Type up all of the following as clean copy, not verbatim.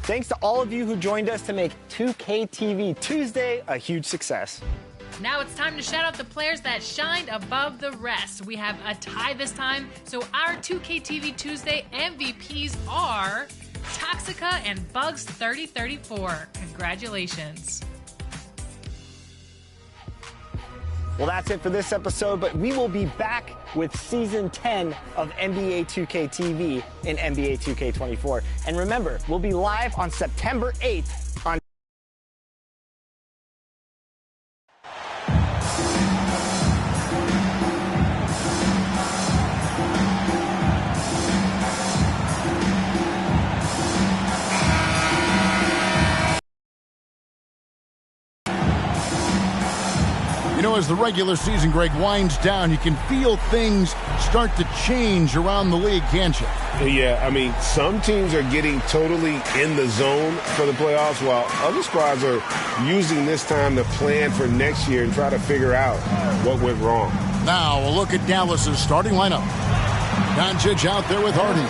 Thanks to all of you who joined us to make 2K TV Tuesday a huge success. Now it's time to shout out the players that shined above the rest. We have a tie this time, so our 2K TV Tuesday MVPs are Toxica and Bugs3034. Congratulations. Well, that's it for this episode, but we will be back with Season 10 of NBA 2K TV in NBA 2K24. And remember, we'll be live on September 8th on as the regular season, Greg, winds down, you can feel things start to change around the league, can't you? Yeah, I mean, some teams are getting totally in the zone for the playoffs, while other squads are using this time to plan for next year and try to figure out what went wrong. Now, a look at Dallas's starting lineup. Doncic out there with Harden.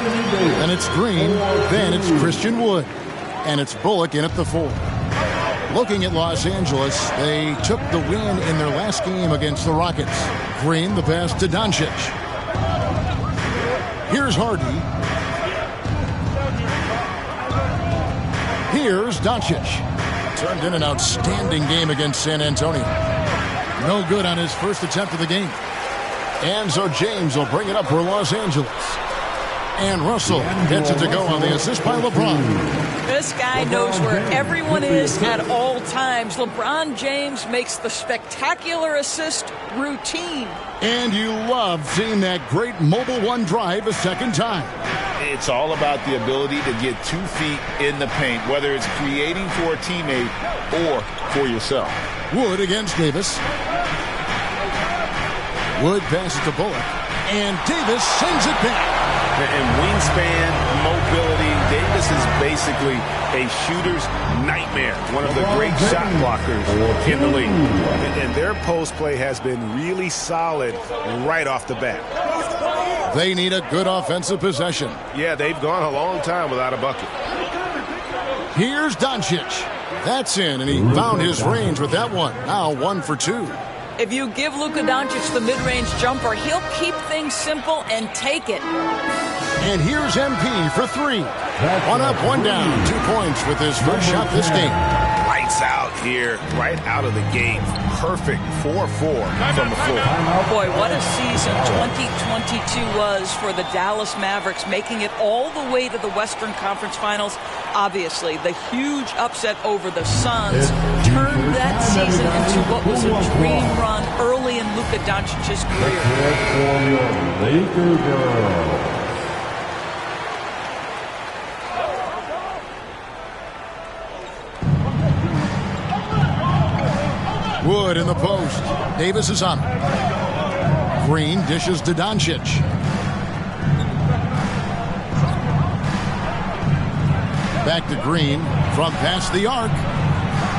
Then it's Green. Then it's Christian Wood. And it's Bullock in at the 4. Looking at Los Angeles, they took the win in their last game against the Rockets. Green, the pass to Doncic. Here's Hardy. Here's Doncic. Turned in an outstanding game against San Antonio. No good on his first attempt of the game. And so James will bring it up for Los Angeles. And Russell gets it to go on the assist by LeBron. This guy knows where everyone is at all times. LeBron James makes the spectacular assist routine. And you love seeing that great mobile one drive a second time. It's all about the ability to get 2 feet in the paint, whether it's creating for a teammate or for yourself. Wood against Davis. Wood passes to Bullock. And Davis sends it back. And wingspan, mobility, Davis is basically a shooter's nightmare. One of the great shot blockers in the league. And their post play has been really solid right off the bat. They need a good offensive possession. Yeah, they've gone a long time without a bucket. Here's Doncic. That's in, and he found his range with that one. Now 1 for 2. If you give Luka Doncic the mid-range jumper, he'll keep things simple and take it. And here's MP for 3. 1 up, 1 down. 2 points with his first shot this game. Lights out here, right out of the game. Perfect 4-4 from the floor. Boy, what a season 2022 was for the Dallas Mavericks, making it all the way to the Western Conference Finals. Obviously, the huge upset over the Suns turned that season into what was a dream run early in Luka Doncic's career. Wood in the post. Davis is on him. Green dishes to Doncic. Back to Green from past the arc.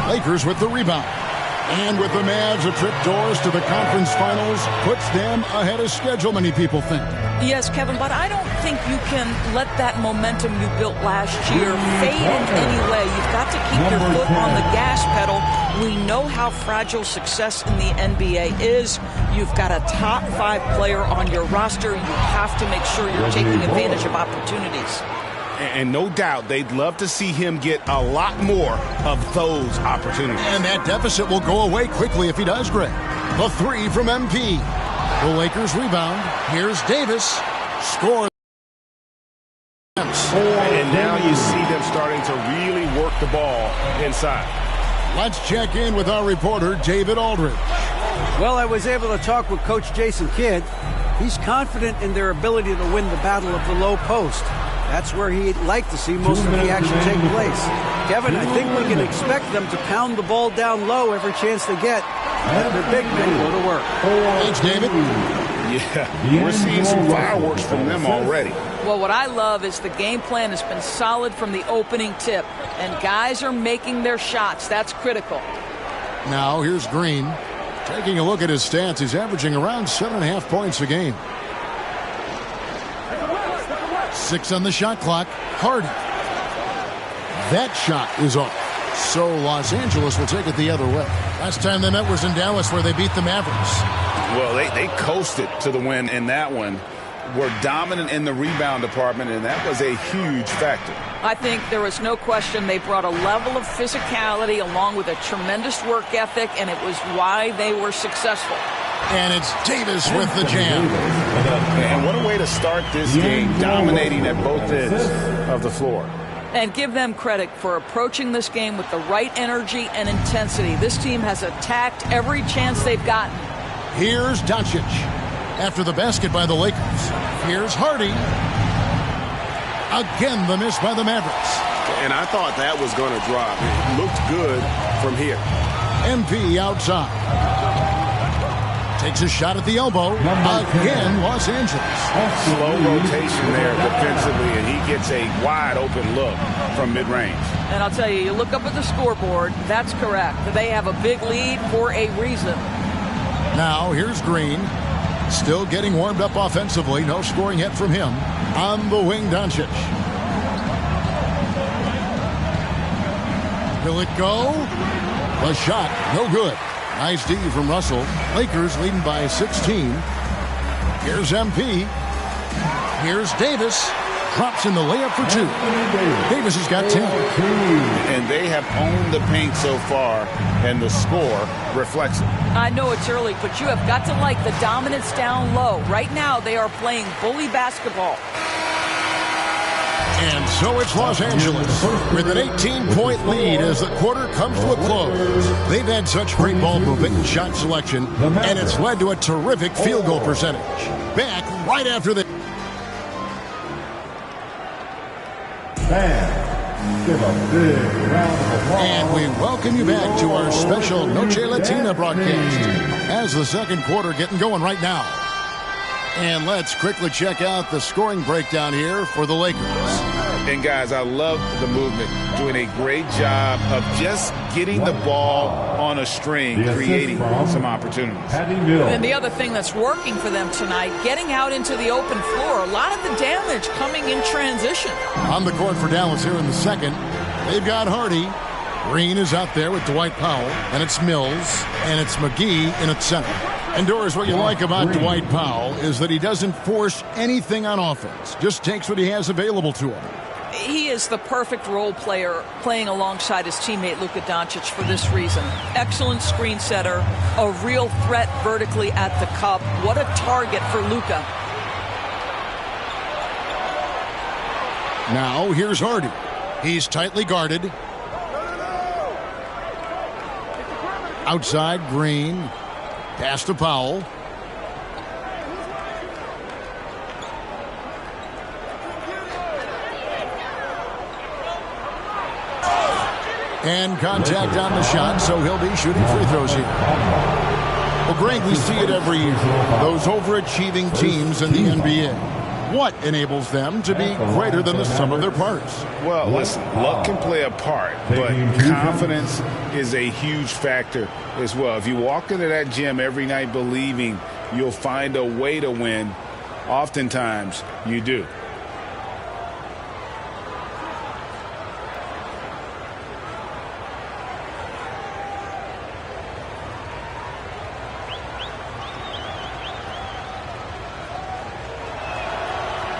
Lakers with the rebound. And with the Mavs a trip doors to the conference finals, puts them ahead of schedule, many people think. Yes, Kevin, but I don't think you can let that momentum you built last year fade in any way. You've got to keep your foot on the gas pedal. We know how fragile success in the NBA is. You've got a top 5 player on your roster. You have to make sure you're taking advantage of opportunities. And no doubt they'd love to see him get a lot more of those opportunities. And that deficit will go away quickly if he does, Greg. The 3 from MP. The Lakers rebound. Here's Davis. Score. And now you see them starting to really work the ball inside. Let's check in with our reporter, David Aldridge. Well, I was able to talk with Coach Jason Kidd. He's confident in their ability to win the battle of the low post. That's where he'd like to see most of the action take place. Kevin, I think we can expect them to pound the ball down low every chance they get. Let their big men go to work. Thanks, David. Yeah, we're seeing some fireworks from them already. Well, what I love is the game plan has been solid from the opening tip, and guys are making their shots. That's critical. Now here's Green. Taking a look at his stats, he's averaging around 7.5 points a game. 6 on the shot clock. Harden. That shot is off. So Los Angeles will take it the other way. Last time they met was in Dallas, where they beat the Mavericks. Well, they coasted to the win in that one. Were dominant in the rebound department, and that was a huge factor. I think there was no question they brought a level of physicality along with a tremendous work ethic, and it was why they were successful. And it's Davis with the jam. And what a way to start this game, dominating at both ends of the floor. And give them credit for approaching this game with the right energy and intensity. This team has attacked every chance they've gotten. Here's Doncic. After the basket by the Lakers. Here's Hardy. Again, the miss by the Mavericks. And I thought that was going to drop. It looked good from here. MP outside. Takes a shot at the elbow. Again, Los Angeles. Slow rotation there defensively, and he gets a wide open look from mid-range. And I'll tell you, you look up at the scoreboard, that's correct. They have a big lead for a reason. Now, here's Green. Still getting warmed up offensively. No scoring yet from him. On the wing, Doncic. Will it go? The shot, no good. Nice D from Russell. Lakers leading by 16. Here's MP. Here's Davis. Drops in the layup for two. Davis has got 10. And they have owned the paint so far, and the score reflects it. I know it's early, but you have got to like the dominance down low. Right now, they are playing bully basketball. And so it's Los Angeles with an 18-point lead as the quarter comes to a close. They've had such great ball movement and shot selection, and it's led to a terrific field goal percentage. Back right after the... And we welcome you back to our special Noche Latina broadcast as the second quarter getting going right now. And let's quickly check out the scoring breakdown here for the Lakers. And guys, I love the movement, doing a great job of just getting the ball on a string, creating some opportunities. And the other thing that's working for them tonight, getting out into the open floor. A lot of the damage coming in transition. On the court for Dallas here in the second, they've got Hardy. Green is out there with Dwight Powell, and it's Mills, and it's McGee in at center. And Doris, what you like about Dwight Powell is that he doesn't force anything on offense, just takes what he has available to him. He is the perfect role player playing alongside his teammate Luka Doncic for this reason. Excellent screen setter, a real threat vertically at the cup. What a target for Luka. Now here's Hardy. He's tightly guarded. Outside, Green. Pass to Powell. And contact on the shot, so he'll be shooting free throws here. Well, Greg, we see it every year. Those overachieving teams in the NBA. What enables them to be greater than the sum of their parts? Well, listen, luck can play a part, but confidence is a huge factor as well. If you walk into that gym every night believing you'll find a way to win, oftentimes you do.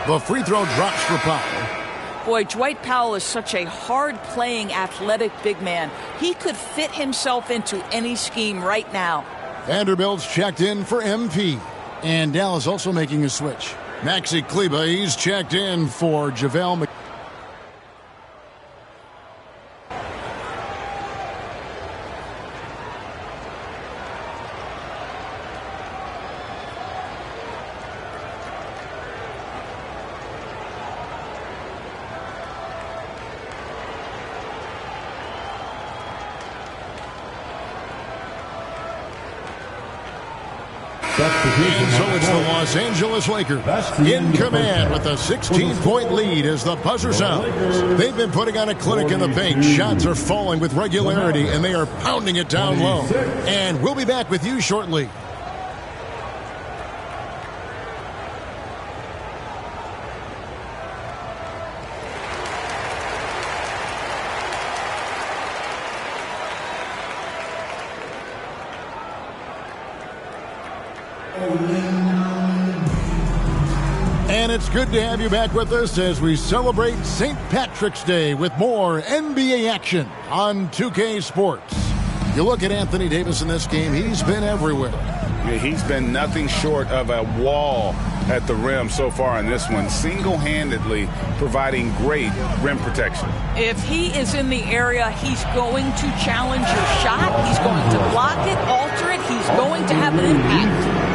The free throw drops for Powell. Boy, Dwight Powell is such a hard-playing, athletic big man. He could fit himself into any scheme right now. Vanderbilt's checked in for MP. And Dallas also making a switch. Maxi Kleber, he's checked in for JaVale McGee. And so it's the Los Angeles Lakers in command with a 16-point lead as the buzzer sounds. They've been putting on a clinic in the paint. Shots are falling with regularity, and they are pounding it down low. And we'll be back with you shortly. And it's good to have you back with us as we celebrate St. Patrick's Day with more NBA action on 2K Sports. You look at Anthony Davis in this game, he's been everywhere. Yeah, he's been nothing short of a wall at the rim so far in this one, single-handedly providing great rim protection. If he is in the area, he's going to challenge your shot. He's going to block it, alter it. He's going to have an impact.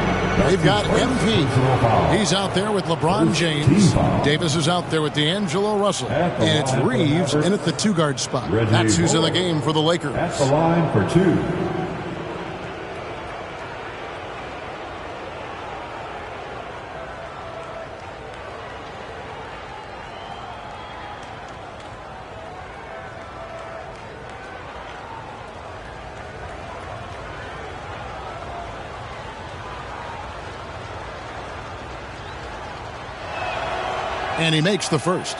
They've got MP. He's out there with LeBron James. Davis is out there with D'Angelo Russell. And it's Reeves in at the two-guard spot. That's who's in the game for the Lakers. That's the line for two. And he makes the first.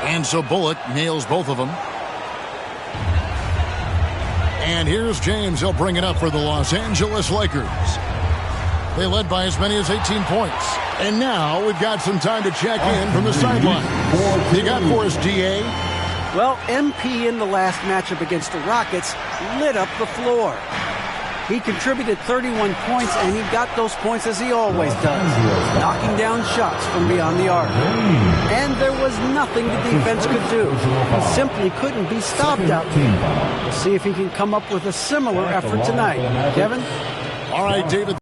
And so Bullock nails both of them. And here's James. He'll bring it up for the Los Angeles Lakers. They led by as many as 18 points. And now we've got some time to check in from the sideline. You got for us, DA? Well, MP in the last matchup against the Rockets lit up the floor. He contributed 31 points, and he got those points as he always does, knocking down shots from beyond the arc. And there was nothing the defense could do. He simply couldn't be stopped out there. We'll see if he can come up with a similar effort tonight. Kevin? All right, David.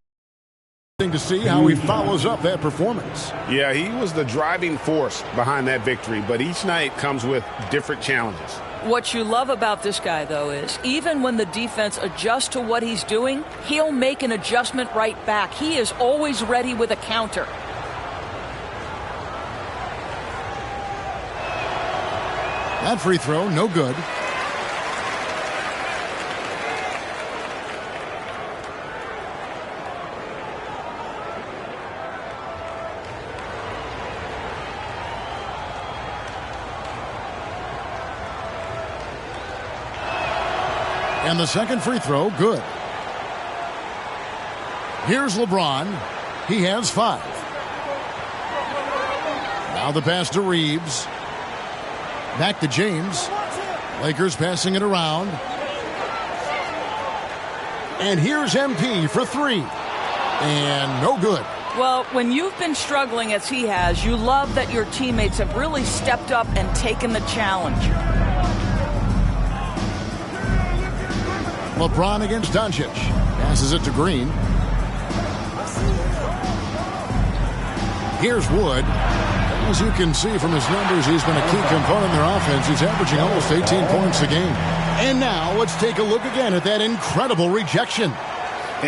To see how he follows up that performance. Yeah, he was the driving force behind that victory, but each night comes with different challenges. What you love about this guy, though, is even when the defense adjusts to what he's doing, he'll make an adjustment right back. He is always ready with a counter. That free throw, no good. And the second free throw, good. Here's LeBron. He has 5. Now the pass to Reeves. Back to James. Lakers passing it around. And here's MP for 3. And no good. Well, when you've been struggling as he has, you love that your teammates have really stepped up and taken the challenge. LeBron against Doncic. Passes it to Green. Here's Wood. As you can see from his numbers, he's been a key component in their offense. He's averaging almost 18 points a game. And now let's take a look again at that incredible rejection.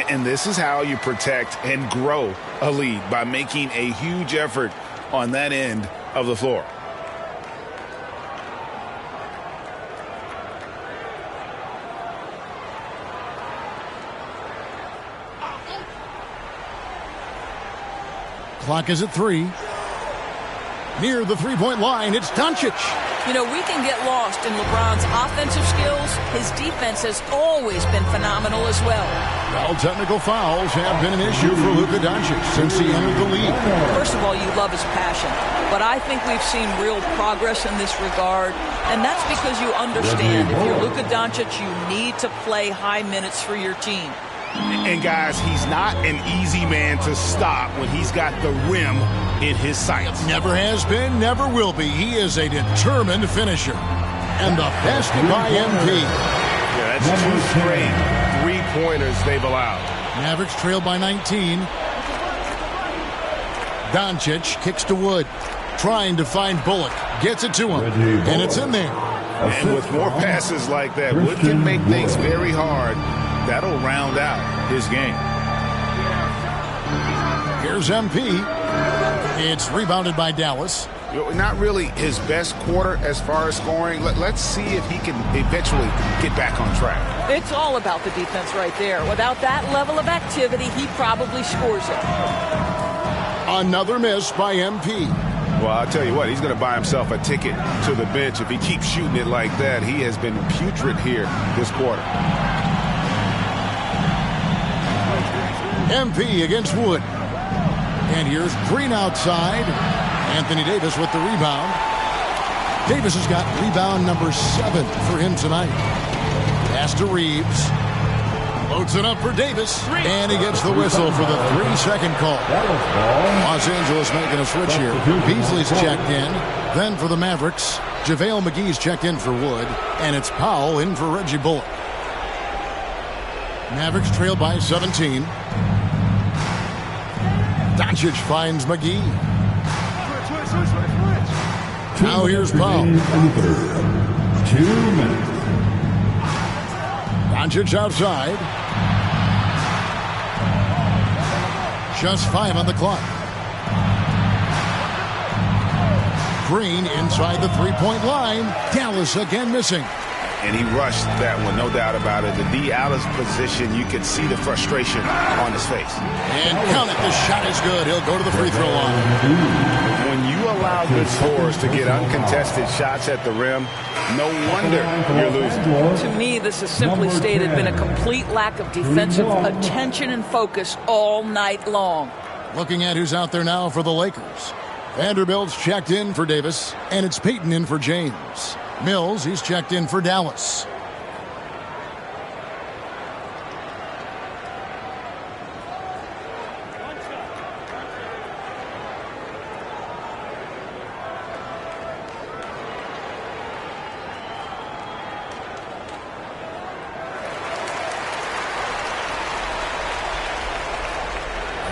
And this is how you protect and grow a lead, by making a huge effort on that end of the floor. Clock is at 3. Near the three-point line, it's Doncic. You know, we can get lost in LeBron's offensive skills. His defense has always been phenomenal as well. Well, technical fouls have been an issue for Luka Doncic since he entered the league. First of all, you love his passion. But I think we've seen real progress in this regard. And that's because you understand if you're Luka Doncic, you need to play high minutes for your team. And guys, he's not an easy man to stop when he's got the rim in his sights. Never has been, never will be. He is a determined finisher. And the best by MP. Yeah, that's 2 straight three-pointers they've allowed. Mavericks trail by 19. Doncic kicks to Wood. Trying to find Bullock. Gets it to him. And it's in there. And with more passes like that, Wood can make things very hard. That'll round out his game. Here's MP. It's rebounded by Dallas. Not really his best quarter as far as scoring. Let's see if he can eventually get back on track. It's all about the defense right there. Without that level of activity, he probably scores it. Another miss by MP. Well, I'll tell you what, he's going to buy himself a ticket to the bench if he keeps shooting it like that. He has been putrid here this quarter. MP against Wood. And here's Green outside. Anthony Davis with the rebound. Davis has got rebound number 7 for him tonight. Pass to Reeves. Loads it up for Davis. And he gets the whistle for the 3-second call. Los Angeles making a switch here. Beasley's checked in. Then for the Mavericks, JaVale McGee's checked in for Wood. And it's Powell in for Reggie Bullock. Mavericks trail by 17. Doncic finds McGee. Now here's Powell. 2 minutes. Doncic outside. Just 5 on the clock. Green inside the three-point line. Dallas again missing. And he rushed that one, no doubt about it. The D out of position, you could see the frustration on his face. And count it, the shot is good. He'll go to the free throw line. When you allow good scorers to get uncontested shots at the rim, no wonder you're losing. To me, this has simply stated been a complete lack of defensive attention and focus all night long. Looking at who's out there now for the Lakers. Vanderbilt's checked in for Davis, and it's Payton in for James. Mills, he's checked in for Dallas.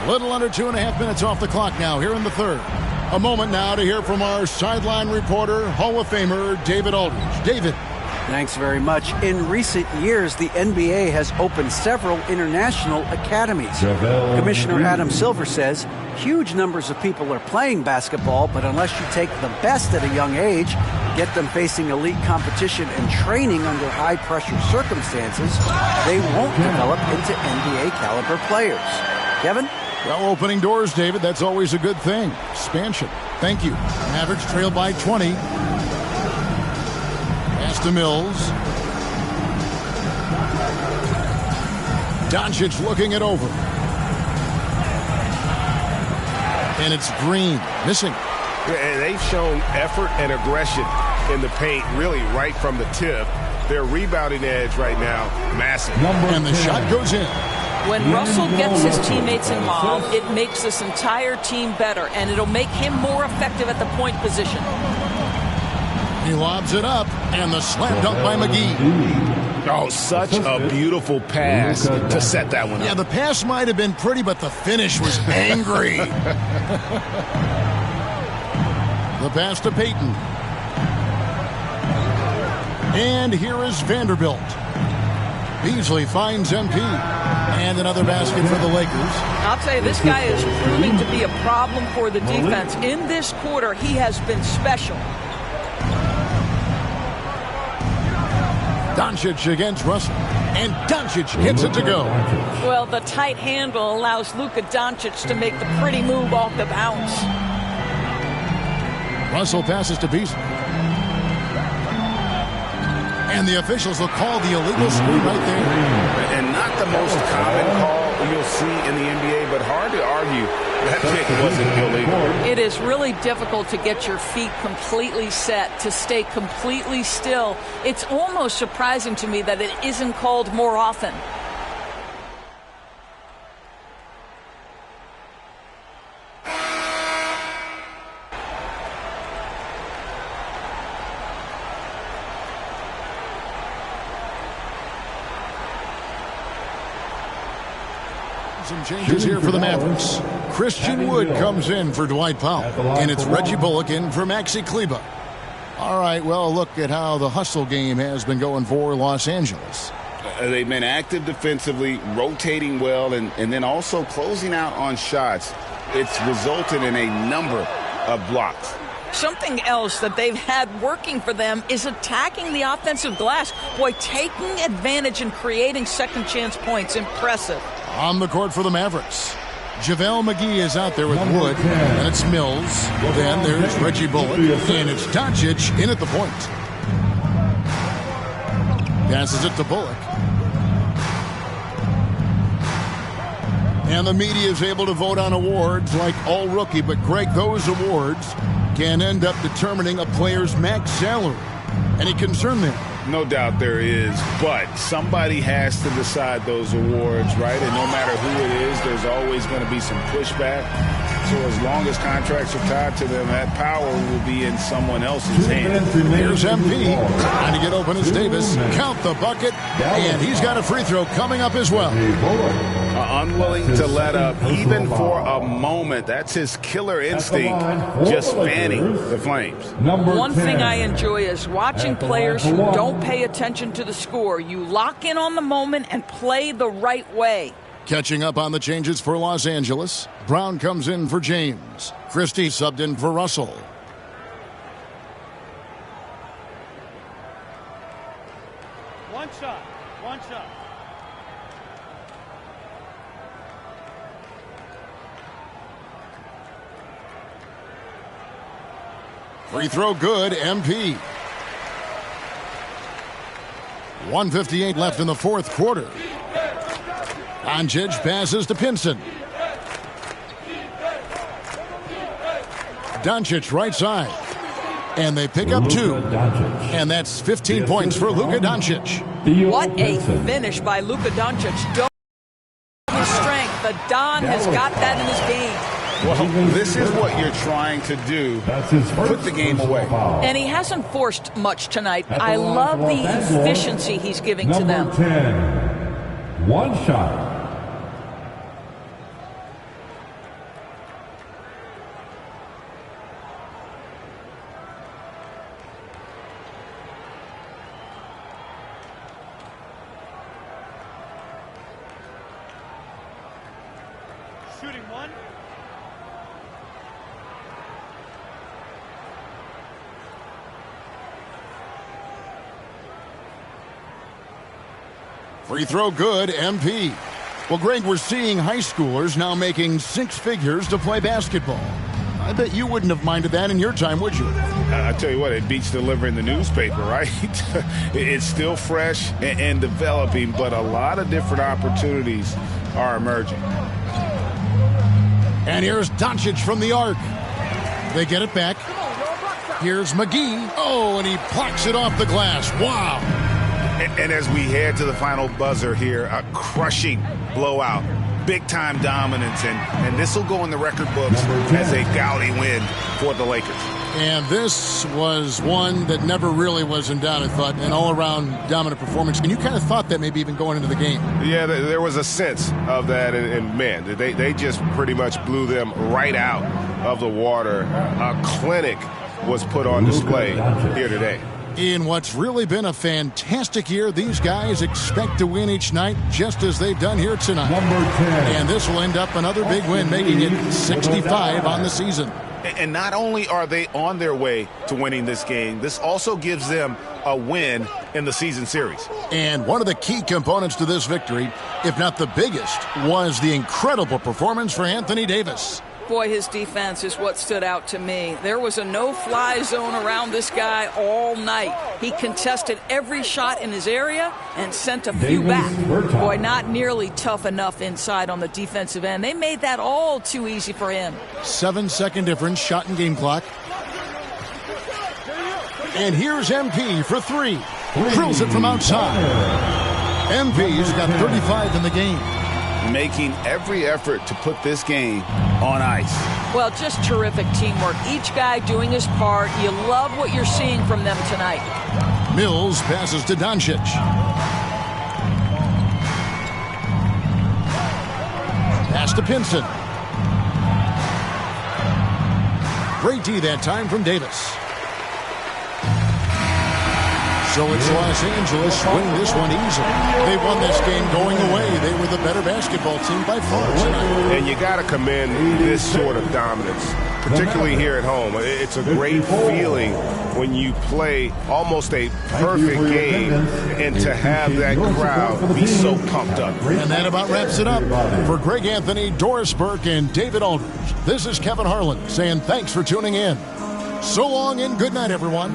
A little under 2.5 minutes off the clock now here in the third. A moment now to hear from our sideline reporter, Hall of Famer David Aldridge. David. Thanks very much. In recent years, the NBA has opened several international academies. Commissioner Adam Silver says huge numbers of people are playing basketball, but unless you take the best at a young age, get them facing elite competition and training under high-pressure circumstances, they won't develop into NBA-caliber players. Kevin? Well, opening doors, David, that's always a good thing. Expansion. Thank you. Mavericks trail by 20. Pass to Mills. Doncic looking it over. And it's Green missing. And they've shown effort and aggression in the paint, really right from the tip. Their rebounding edge right now, massive. And the shot goes in. When Russell gets his teammates involved, it makes this entire team better, and it'll make him more effective at the point position. He lobs it up, and the slam dunk by McGee. Oh, such a beautiful pass to set that one up. Yeah, the pass might have been pretty, but the finish was angry. The pass to Payton. And here is Vanderbilt. Beasley finds MP. And another basket for the Lakers. I'll tell you, this guy is proving to be a problem for the defense. In this quarter, he has been special. Doncic against Russell. And Doncic hits it to go. Well, the tight handle allows Luka Doncic to make the pretty move off the bounce. Russell passes to Beasley. And the officials will call the illegal screen right there. And not the most common call you'll see in the NBA, but hard to argue that pick wasn't illegal. It is really difficult to get your feet completely set, to stay completely still. It's almost surprising to me that it isn't called more often. Some changes here for the Mavericks. Christian Wood comes in for Dwight Powell. And it's Reggie Bullock in for Maxi Kleber. All right, well, look at how the hustle game has been going for Los Angeles. They've been active defensively, rotating well, and then also closing out on shots. It's resulted in a number of blocks. Something else that they've had working for them is attacking the offensive glass. Boy, taking advantage and creating second chance points. Impressive. On the court for the Mavericks, JaVale McGee is out there with Wood, and it's Mills. Then there's Reggie Bullock, and it's Doncic in at the point. Passes it to Bullock. And the media is able to vote on awards like All Rookie, but Greg, those awards can end up determining a player's max salary. Any concern there? No doubt there is, but somebody has to decide those awards, right? And no matter who it is, there's always going to be some pushback. So as long as contracts are tied to them, that power will be in someone else's hands. Here's MP. Trying to get open as Davis. Count the bucket. And he's got a free throw coming up as well. Unwilling to let up even for a moment. That's his killer instinct, just fanning the flames. One thing I enjoy is watching players who don't pay attention to the score. You lock in on the moment and play the right way. Catching up on the changes for Los Angeles. Brown comes in for James. Christie subbed in for Russell. One shot. Free throw good, MP. 1:58 left in the fourth quarter. Doncic passes to Pinson. Doncic right side. And they pick up 2. And that's 15 points for Luka Doncic. What a finish by Luka Doncic. His strength. The Don has got that in his game. Well, this is what you're trying to do. Put the game away. And he hasn't forced much tonight. I love the efficiency he's giving to them. Number 10. One shot. Shooting one. Free throw good, MP. Well, Greg, we're seeing high schoolers now making 6 figures to play basketball. I bet you wouldn't have minded that in your time, would you? I tell you what, it beats delivering the newspaper, right? It's still fresh and developing, but a lot of different opportunities are emerging. And here's Doncic from the arc. They get it back. Here's McGee. Oh, and he plucks it off the glass. Wow. And as we head to the final buzzer here, a crushing blowout, big-time dominance, and this will go in the record books as a gaudy win for the Lakers. And this was one that never really was in doubt, I thought, an all-around dominant performance. And you kind of thought that maybe even going into the game. Yeah, there was a sense of that, and man, they just pretty much blew them right out of the water. A clinic was put on display here today. In what's really been a fantastic year, these guys expect to win each night just as they've done here tonight. Number 10. And this will end up another big win, making it 65 on the season. And not only are they on their way to winning this game, this also gives them a win in the season series. And one of the key components to this victory, if not the biggest, was the incredible performance for Anthony Davis. Boy, his defense is what stood out to me. There was a no-fly zone around this guy all night. He contested every shot in his area and sent a few back. Boy, not nearly tough enough inside on the defensive end. They made that all too easy for him. 7-second difference, shot and game clock. And here's MP for 3. Drills it from outside. MP's got 35 in the game. Making every effort to put this game on ice. Well, just terrific teamwork. Each guy doing his part. You love what you're seeing from them tonight. Mills passes to Doncic. Pass to Pinson. Great D that time from Davis. So it's Los Angeles winning this one easily. They won this game going away. They were the better basketball team by far tonight. And you got to commend this sort of dominance particularly here at home. It's a great feeling when you play almost a perfect game and to have that crowd be so pumped up. And that about wraps it up. For Greg Anthony, Doris Burke, and David Aldridge, this is Kevin Harlan saying thanks for tuning in. So long and good night, everyone.